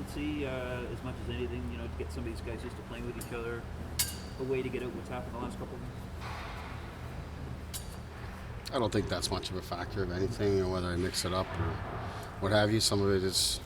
consistency as much as anything, to get some of these guys used to playing with each other, a way to get out what's happened the last couple of games? I don't think that's much of a factor of anything, whether I mix it up or what have you. Some of it is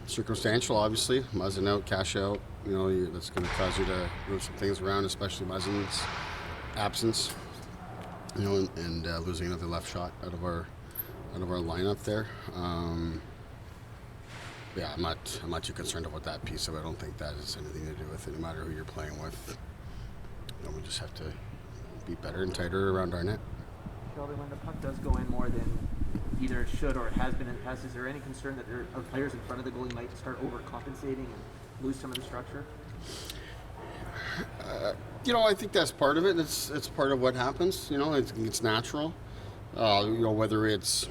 circumstantial, obviously. Muzzin out, cash out, that's going to cause you to move some things around, especially Muzzin's absence, and losing another left shot out of our lineup there. Yeah, I'm not too concerned about that piece of it. I don't think that has anything to do with it, no matter who you're playing with. We just have to be better and tighter around our net. Sheldon, when the puck does go in more than either it should or has been in the past, is there any concern that there are players in front of the goalie might start overcompensating and lose some of the structure? I think that's part of it. It's part of what happens. It's natural. Whether it's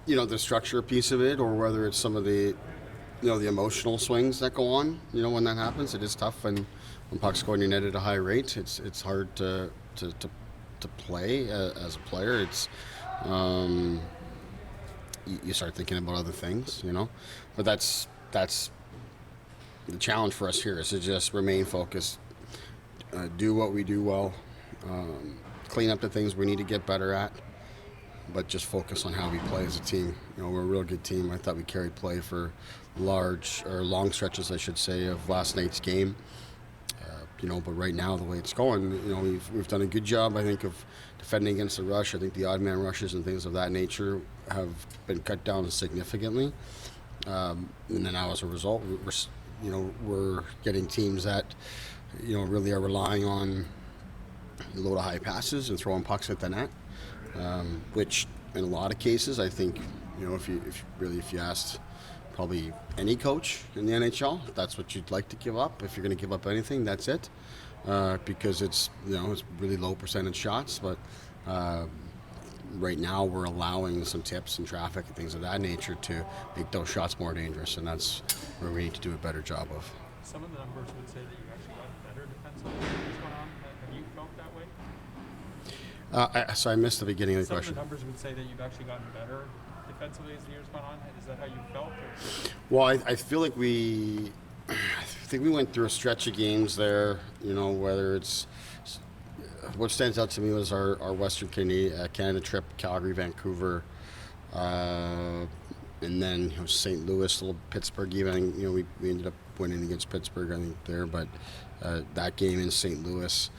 the structure piece of it, or whether it's some of the the emotional swings that go on. When that happens, it is tough. And when pucks go in your net at a high rate, it's hard to play as a player. It's you start thinking about other things, But that's the challenge for us here, is to just remain focused, do what we do well, clean up the things we need to get better at, but just focus on how we play as a team. We're a real good team. I thought we carried play for long stretches, I should say, of last night's game. But right now, the way it's going, we've done a good job, I think, of defending against the rush. I think the odd man rushes and things of that nature have been cut down significantly. And then now, as a result, we're getting teams that, really are relying on low to high passes and throwing pucks at the net, which in a lot of cases, I think, if you asked probably any coach in the NHL, that's what you'd like to give up. If you're going to give up anything, that's it, because it's really low percentage shots. But right now, we're allowing some tips and traffic and things of that nature to make those shots more dangerous, and that's where we need to do a better job of. Some of the numbers would say that you've actually gotten better defensively as the year's gone on. Have you felt that way? So I missed the beginning of the question. Some of the numbers would say that you've actually gotten better defensively as the year's gone on. Is that how you felt? Well, I feel like we went through a stretch of games there. Whether it's what stands out to me was our Western Canada trip, Calgary, Vancouver, and then St. Louis, little Pittsburgh. Even we ended up winning against Pittsburgh, I think there, but that game in St. Louis,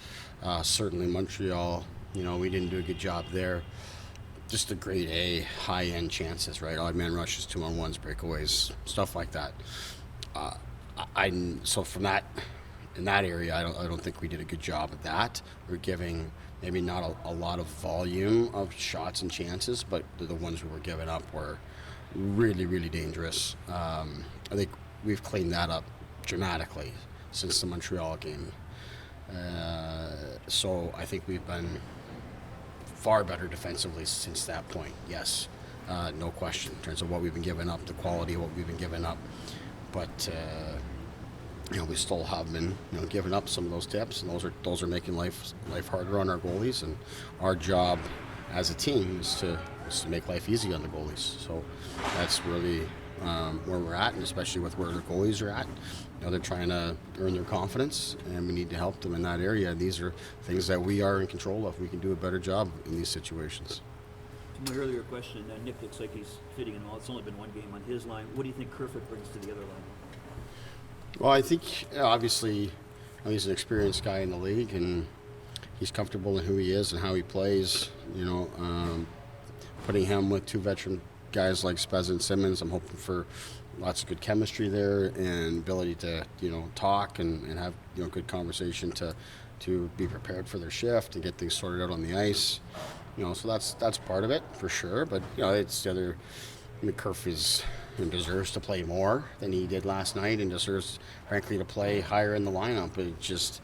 certainly Montreal. We didn't do a good job there. Just the grade A, high-end chances, right? Odd man rushes, 2-on-1s, breakaways, stuff like that. So from that, in that area, I don't think we did a good job of that. We're giving maybe not a lot of volume of shots and chances, but the ones we were giving up were really, really dangerous. I think we've cleaned that up dramatically since the Montreal game. So I think we've been far better defensively since that point, yes. No question, in terms of what we've been giving up, the quality of what we've been giving up. But, we still have been, giving up some of those tips, and those are making life harder on our goalies. And our job as a team is to make life easy on the goalies. So that's really where we're at, and especially with where the goalies are at. They're trying to earn their confidence, and we need to help them in that area. These are things that we are in control of. We can do a better job in these situations. To my earlier question, Nick looks like he's fitting in well. It's only been one game on his line. What do you think Kerfoot brings to the other line? Well, I think obviously he's an experienced guy in the league, and he's comfortable in who he is and how he plays. Putting him with two veteran guys like Spezza and Simmons, I'm hoping for lots of good chemistry there and ability to talk and have good conversation to be prepared for their shift and get things sorted out on the ice. So that's part of it for sure. But it's the other. Kerf deserves to play more than he did last night, and deserves, frankly, to play higher in the lineup. It just,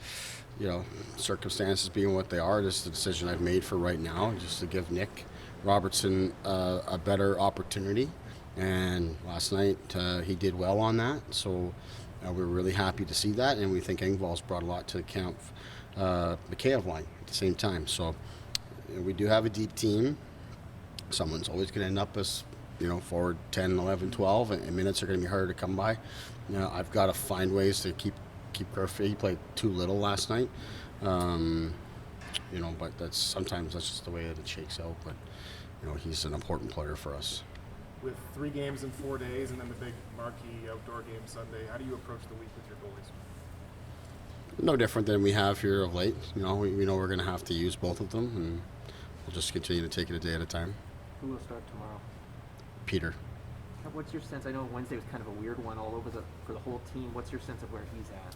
circumstances being what they are, this is the decision I've made for right now, just to give Nick Robertson a better opportunity. And last night he did well on that, so we're really happy to see that, and we think Engvall's brought a lot to the camp, Mikheyev line at the same time. So we do have a deep team. Someone's always going to end up as forward 10, 11, 12, and minutes are going to be harder to come by. I've got to find ways to keep Kerfoot. He played too little last night. But sometimes that's just the way that it shakes out. But he's an important player for us. With 3 games in 4 days and then the big marquee outdoor game Sunday, how do you approach the week with your goalies? No different than we have here of late. We know we're going to have to use both of them, and we'll just continue to take it a day at a time. Who will start tomorrow? Peter. What's your sense? I know Wednesday was kind of a weird one all over for the whole team. What's your sense of where he's at?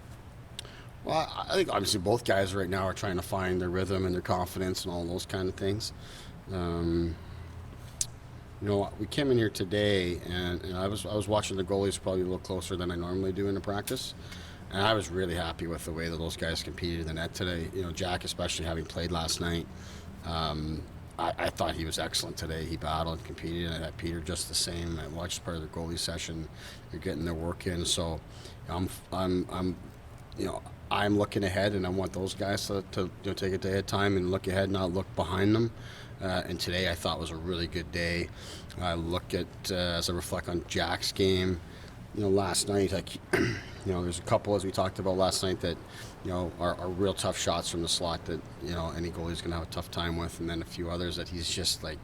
Well, I think obviously both guys right now are trying to find their rhythm and their confidence and all those kind of things. We came in here today, and I was watching the goalies probably a little closer than I normally do in the practice, and I was really happy with the way that those guys competed in the net today. Jack, especially having played last night, I thought he was excellent today. He battled and competed, and Peter just the same. I watched part of the goalie session. They're getting their work in, so I'm looking ahead, and I want those guys to take a day at a time and look ahead, not look behind them. And today I thought was a really good day. I look at as I reflect on Jack's game. Last night, there's a couple, as we talked about last night, that are real tough shots from the slot that any goalie's going to have a tough time with, and then a few others that he's just like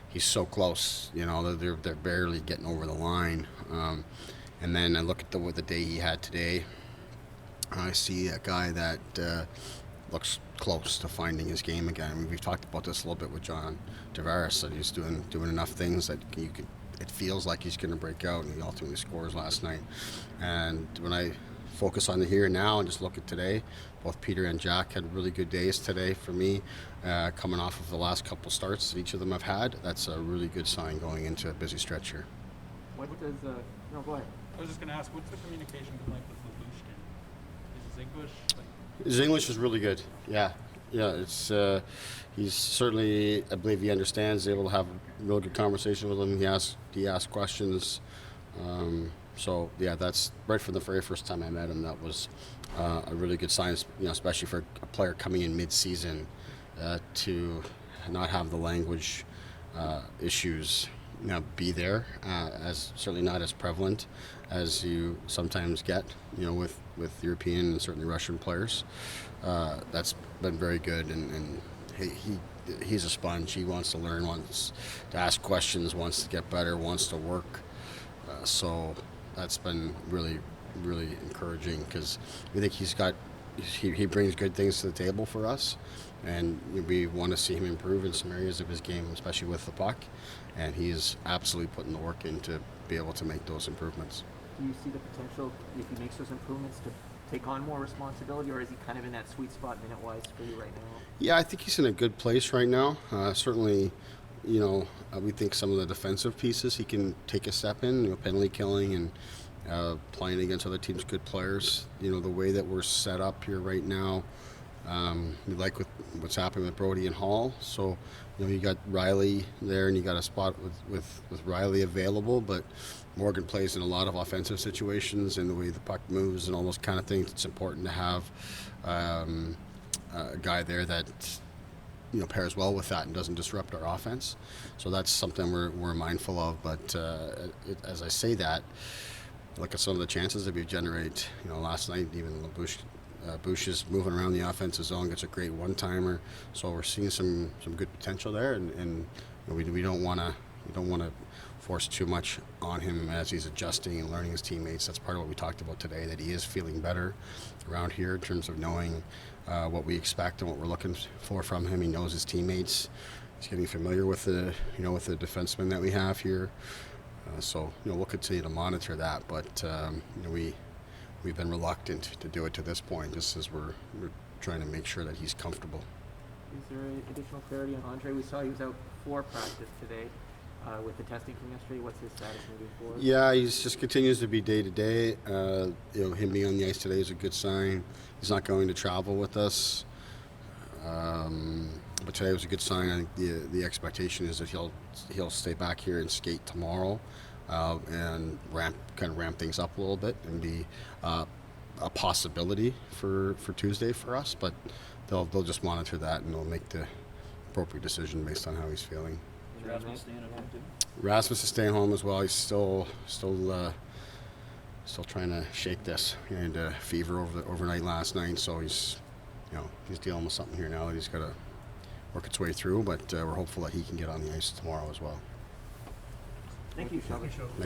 he's so close. They're barely getting over the line. And then I look at the day he had today. I see a guy that looks close to finding his game again. I mean, we've talked about this a little bit with John Tavares, that he's doing enough things that it feels like he's going to break out, and he ultimately scores last night. And when I focus on the here and now and just look at today, both Peter and Jack had really good days today for me, coming off of the last couple starts that each of them have had. That's a really good sign going into a busy stretch here. What does no, go ahead. I was just going to ask, what's the communication been like with Labushkin? Is his English His English is really good. Yeah. It's he's certainly, I believe he understands, able to have a real good conversation with him. He asks questions. So yeah, that's right from the very first time I met him. That was a really good sign, especially for a player coming in mid-season to not have the language issues be there, as certainly not as prevalent as you sometimes get, with European and certainly Russian players. That's been very good, and he's a sponge. He wants to learn, wants to ask questions, wants to get better, wants to work. So that's been really, really encouraging, because we think he brings good things to the table for us, and we want to see him improve in some areas of his game, especially with the puck, and he's absolutely putting the work in to be able to make those improvements. Do you see the potential, if he makes those improvements, to take on more responsibility, or is he kind of in that sweet spot minute-wise for you right now? Yeah, I think he's in a good place right now. Certainly, we think some of the defensive pieces he can take a step in, penalty killing and playing against other teams' good players. The way that we're set up here right now, we like what's happening with Brody and Hall. So, you got Riley there, and you got a spot with Riley available, but Morgan plays in a lot of offensive situations, and the way the puck moves and all those kind of things. It's important to have a guy there that pairs well with that and doesn't disrupt our offense. So that's something we're mindful of. But as I say that, look at some of the chances that we've generated. Last night, even Bush is moving around the offensive zone, gets a great one-timer. So we're seeing some good potential there, and we don't want to force too much on him as he's adjusting and learning his teammates. That's part of what we talked about today, that he is feeling better around here in terms of knowing what we expect and what we're looking for from him. He knows his teammates. He's getting familiar with the defensemen that we have here. So we'll continue to monitor that, but we've been reluctant to do it to this point, just as we're trying to make sure that he's comfortable. Is there additional clarity on Andre? We saw he was out for practice today with the testing from yesterday. What's his status moving forward? Yeah, he just continues to be day to day. Him being on the ice today is a good sign. He's not going to travel with us, but today was a good sign. I think the expectation is that he'll stay back here and skate tomorrow, and ramp things up a little bit and be a possibility for Tuesday for us. But they'll just monitor that, and they'll make the appropriate decision based on how he's feeling. Rasmus staying at home too? Rasmus is staying home as well. He's still trying to shake this. He had a fever overnight last night, so he's dealing with something here now that he's got to work its way through. But we're hopeful that he can get on the ice tomorrow as well. Thank you, Sheldon.